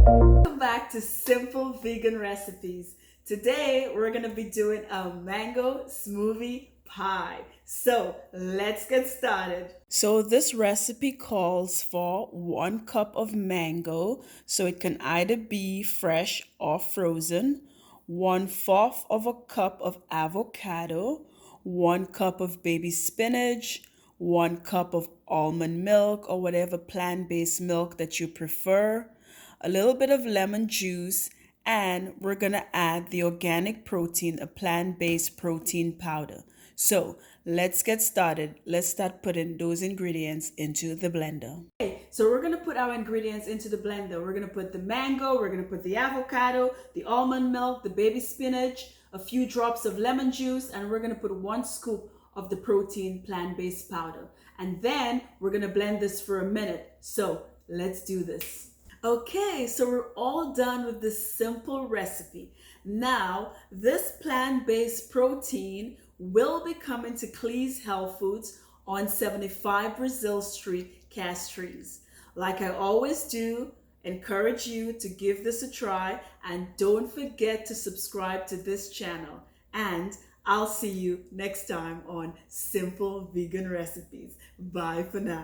Welcome back to Simple Vegan Recipes. Today we're going to be doing a mango smoothie pie. So let's get started. So this recipe calls for 1 cup of mango, so it can either be fresh or frozen, 1/4 of a cup of avocado, 1 cup of baby spinach, 1 cup of almond milk or whatever plant-based milk that you prefer, a little bit of lemon juice, and we're going to add the organic protein, a plant-based protein powder. So let's get started. Let's start putting those ingredients into the blender. Okay, so we're going to put our ingredients into the blender. We're going to put the mango, we're going to put the avocado, the almond milk, the baby spinach, a few drops of lemon juice, and we're going to put 1 scoop of the protein plant-based powder. And then we're going to blend this for a minute. So let's do this. Okay, so we're all done with this simple recipe. Now, this plant-based protein will be coming to Clee's Health Foods on 75 Brazil Street, Castries. Like I always do, encourage you to give this a try, and don't forget to subscribe to this channel. And I'll see you next time on Simple Vegan Recipes. Bye for now.